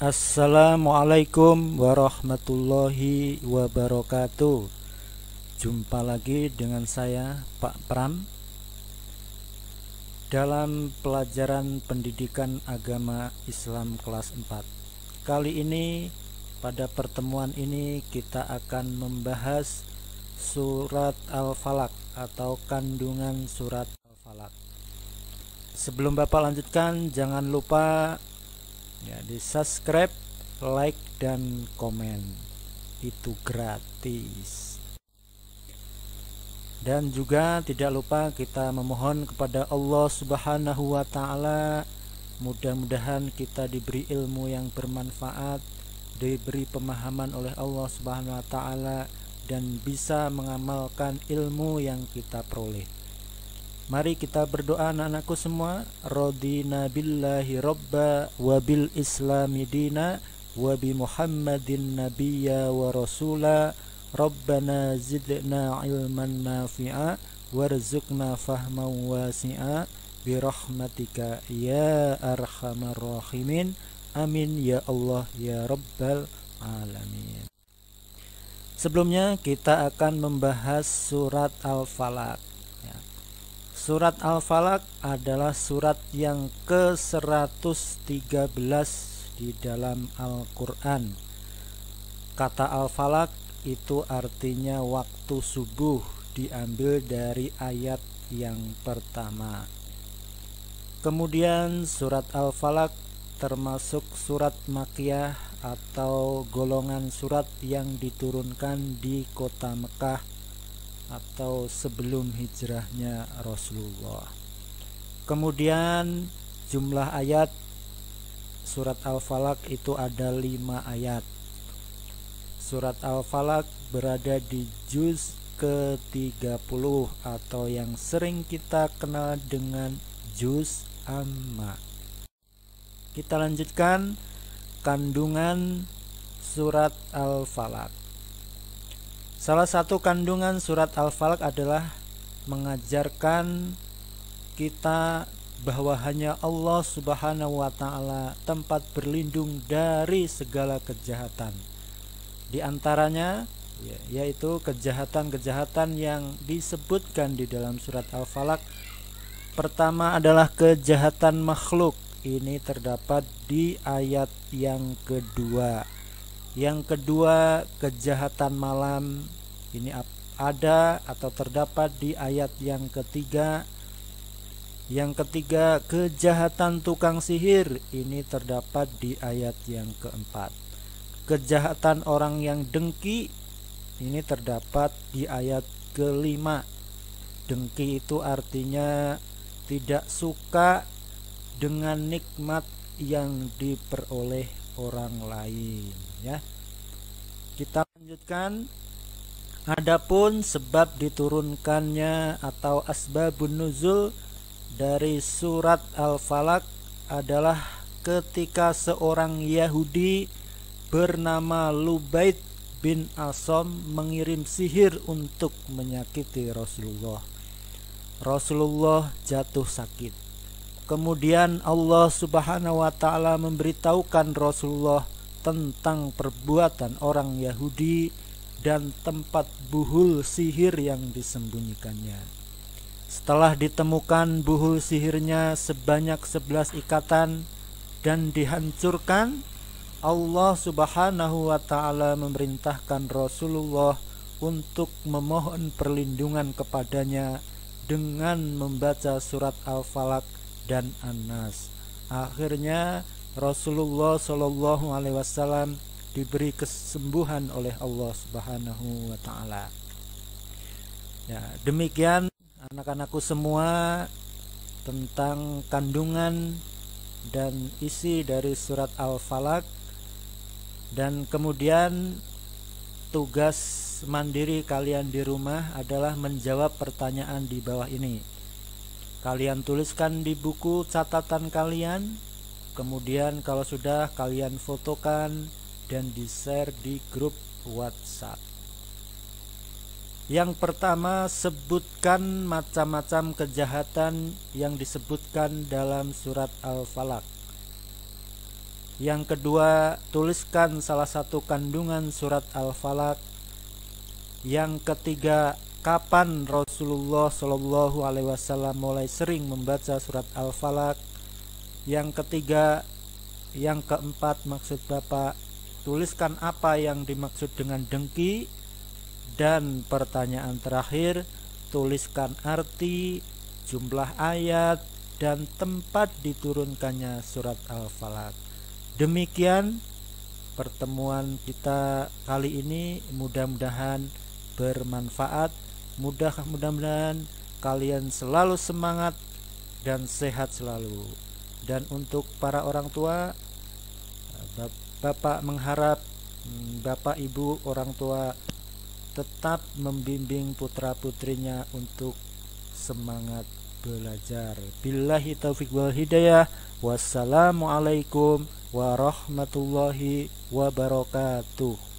Assalamualaikum warahmatullahi wabarakatuh. Jumpa lagi dengan saya Pak Pram dalam pelajaran pendidikan agama Islam kelas 4. Kali ini pada pertemuan ini kita akan membahas surat Al-Falaq atau kandungan surat Al-Falaq. Sebelum Bapak lanjutkan, jangan lupa di subscribe, like, dan komen. Itu gratis. Dan juga tidak lupa kita memohon kepada Allah Subhanahu wa Ta'ala, mudah-mudahan kita diberi ilmu yang bermanfaat, diberi pemahaman oleh Allah Subhanahu wa Ta'ala, dan bisa mengamalkan ilmu yang kita peroleh. Mari kita berdoa anak-anakku semua. Radina billahi robba wa bil islami dina wa bi muhammadin nabiyya wa rasula. Rabbana zidna ilman nafi'a warzuqna fahman wasi'a birahmatika ya arhamar rahimin. Amin ya Allah ya rabbal alamin. Sebelumnya kita akan membahas surat Al-Falaq. Surat Al-Falaq adalah surat yang ke-113 di dalam Al-Quran. Kata Al-Falaq itu artinya waktu subuh, diambil dari ayat yang pertama. Kemudian surat Al-Falaq termasuk surat Makkiyah atau golongan surat yang diturunkan di kota Mekah atau sebelum hijrahnya Rasulullah. Kemudian jumlah ayat surat Al-Falaq itu ada 5 ayat. Surat Al-Falaq berada di juz ke-30 atau yang sering kita kenal dengan juz Amma. Kita lanjutkan kandungan surat Al-Falaq. Salah satu kandungan surat Al-Falaq adalah mengajarkan kita bahwa hanya Allah Subhanahu wa Ta'ala tempat berlindung dari segala kejahatan. Di antaranya yaitu kejahatan-kejahatan yang disebutkan di dalam surat Al-Falaq. Pertama adalah kejahatan makhluk. Ini terdapat di ayat yang kedua. Yang kedua, kejahatan malam. Ini ada atau terdapat di ayat yang ketiga. Yang ketiga, kejahatan tukang sihir. Ini terdapat di ayat yang keempat. Kejahatan orang yang dengki. Ini terdapat di ayat kelima. Dengki itu artinya tidak suka dengan nikmat yang diperoleh orang lain. Kita lanjutkan. Adapun sebab diturunkannya atau asbabun nuzul dari surat Al-Falaq adalah ketika seorang Yahudi bernama Lubaid bin Asom mengirim sihir untuk menyakiti Rasulullah. Rasulullah jatuh sakit. Kemudian Allah Subhanahu wa Ta'ala memberitahukan Rasulullah tentang perbuatan orang Yahudi dan tempat buhul sihir yang disembunyikannya. Setelah ditemukan buhul sihirnya sebanyak 11 ikatan dan dihancurkan, Allah Subhanahu wa Ta'ala memerintahkan Rasulullah untuk memohon perlindungan kepadanya dengan membaca surat Al-Falaq dan An-Nas. Akhirnya Rasulullah Shallallahu Alaihi Wasallam diberi kesembuhan oleh Allah Subhanahu Wa Taala. Demikian anak-anakku semua tentang kandungan dan isi dari surat Al-Falaq. Dan kemudian tugas mandiri kalian di rumah adalah menjawab pertanyaan di bawah ini. Kalian tuliskan di buku catatan kalian. Kemudian kalau sudah kalian fotokan dan di-share di grup WhatsApp. Yang pertama, sebutkan macam-macam kejahatan yang disebutkan dalam surat Al-Falaq. Yang kedua, tuliskan salah satu kandungan surat Al-Falaq. Yang ketiga, kapan Rasulullah Shallallahu Alaihi Wasallam mulai sering membaca surat Al-Falaq. Yang ketiga, yang keempat, maksud Bapak, tuliskan apa yang dimaksud dengan dengki. Dan pertanyaan terakhir, tuliskan arti, jumlah ayat, dan tempat diturunkannya surat Al-Falaq. Demikian pertemuan kita kali ini, mudah-mudahan bermanfaat. Mudah-mudahan kalian selalu semangat dan sehat selalu. Dan untuk para orang tua, Bapak mengharap Bapak Ibu orang tua tetap membimbing putra-putrinya untuk semangat belajar. Billahi taufiq wal hidayah. Wassalamualaikum warahmatullahi wabarakatuh.